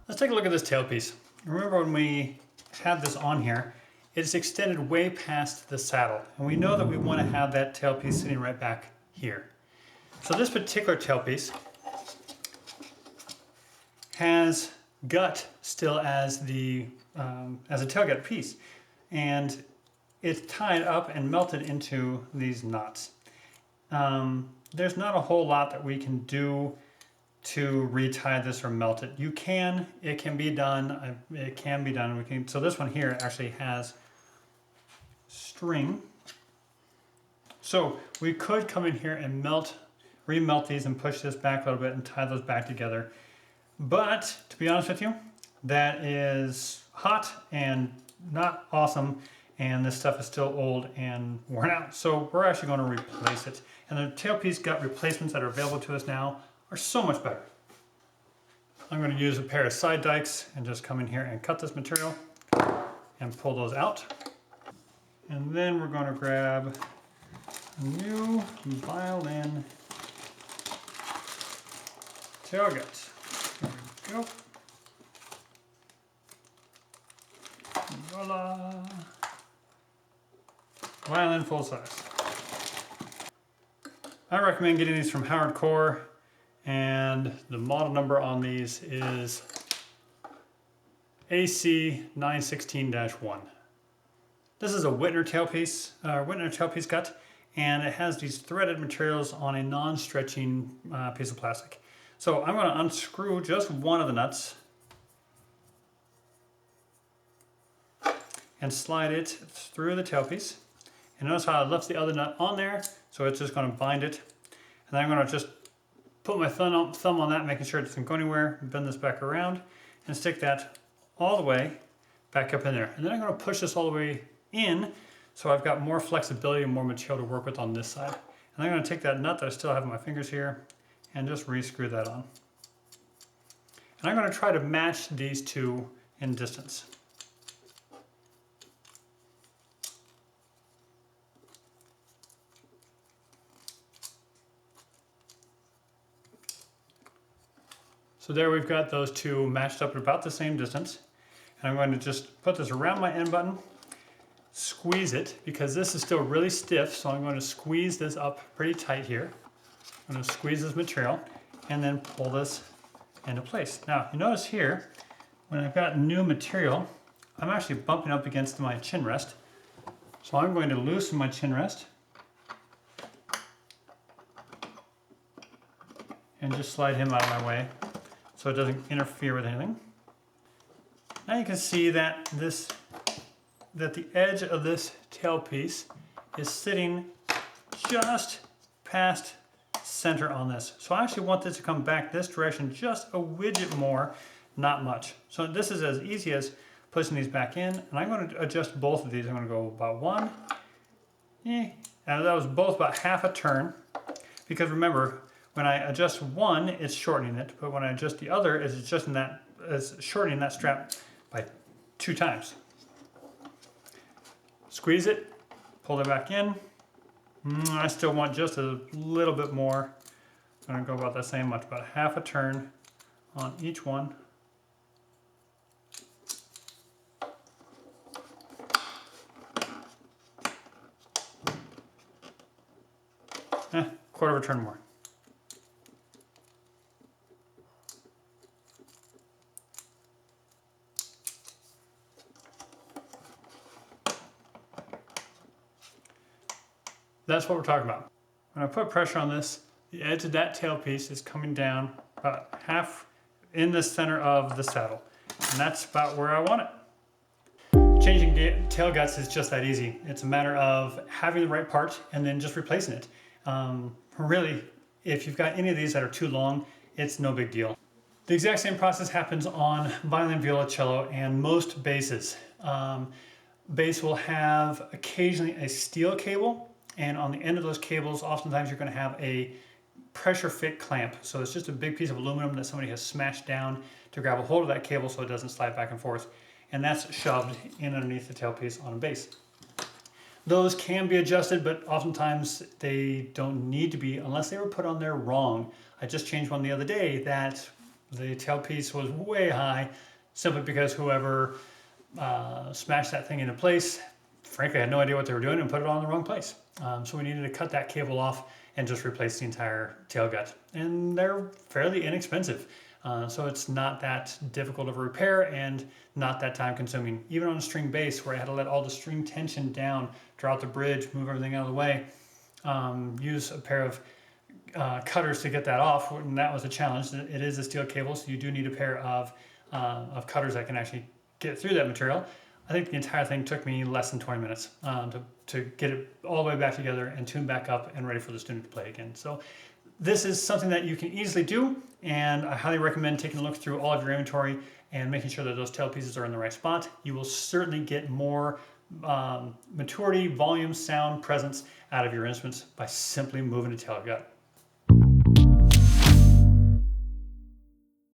Let's take a look at this tailpiece. Remember when we had this on here, it's extended way past the saddle. And we know that we want to have that tailpiece sitting right back here. So this particular tailpiece has gut still as a tailgut piece. And it's tied up and melted into these knots. There's not a whole lot that we can do to retie this or melt it. It can be done. So this one here actually has string. So we could come in here and remelt these and push this back a little bit and tie those back together. But to be honest with you, that is hot and not awesome, and this stuff is still old and worn out. So we're actually going to replace it. And the tailpiece gut replacements that are available to us now are so much better. I'm going to use a pair of side dikes and just come in here and cut this material and pull those out. And then we're going to grab a new violin tailgut. There we go. Voila. Violin full size. I recommend getting these from Howard Core, and the model number on these is AC916-1. This is a Whitner tailpiece gut, and it has these threaded materials on a non-stretching piece of plastic. So I'm going to unscrew just one of the nuts and slide it through the tailpiece. And notice how I left the other nut on there, so it's just going to bind it. And then I'm going to just put my thumb on that, making sure it doesn't go anywhere, bend this back around, and stick that all the way back up in there. And then I'm going to push this all the way in, so I've got more flexibility and more material to work with on this side. And I'm going to take that nut that I still have in my fingers here, and just re-screw that on. And I'm going to try to match these two in distance. So there we've got those two matched up at about the same distance. And I'm going to just put this around my end button, squeeze it, because this is still really stiff, so I'm going to squeeze this up pretty tight here. I'm going to squeeze this material and then pull this into place. Now, you notice here, when I've got new material, I'm actually bumping up against my chin rest. So I'm going to loosen my chin rest and just slide him out of my way so it doesn't interfere with anything. Now you can see that the edge of this tailpiece is sitting just past center on this. So I actually want this to come back this direction just a widget more, not much. So this is as easy as pushing these back in, and I'm going to adjust both of these. I'm going to go about one, and that was both about half a turn, because remember, when I adjust one, it's shortening it, but when I adjust the other, it's shortening that strap by 2 times. Squeeze it, pull it back in. I still want just a little bit more. I'm going to go about the same much, about half a turn on each one. Quarter of a turn more. That's what we're talking about. When I put pressure on this, the edge of that tailpiece is coming down about half in the center of the saddle. And that's about where I want it. Changing tail guts is just that easy. It's a matter of having the right part and then just replacing it. Really, if you've got any of these that are too long, it's no big deal. The exact same process happens on violin, viola, cello, and most basses. Bass will have occasionally a steel cable, and on the end of those cables, oftentimes you're going to have a pressure fit clamp. So it's just a big piece of aluminum that somebody has smashed down to grab a hold of that cable so it doesn't slide back and forth. And that's shoved in underneath the tailpiece on a bass. Those can be adjusted, but oftentimes they don't need to be unless they were put on there wrong. I just changed one the other day that the tailpiece was way high, simply because whoever smashed that thing into place, frankly, had no idea what they were doing and put it on the wrong place. So we needed to cut that cable off and just replace the entire tailgut. And they're fairly inexpensive. So it's not that difficult of a repair and not that time consuming. Even on a string bass where I had to let all the string tension down, draw out the bridge, move everything out of the way, use a pair of cutters to get that off, and that was a challenge. It is a steel cable, so you do need a pair of cutters that can actually get through that material. I think the entire thing took me less than 20 minutes to get it all the way back together and tune back up and ready for the student to play again. So this is something that you can easily do, and I highly recommend taking a look through all of your inventory and making sure that those tailpieces are in the right spot. You will certainly get more maturity, volume, sound, presence out of your instruments by simply moving a tailgut.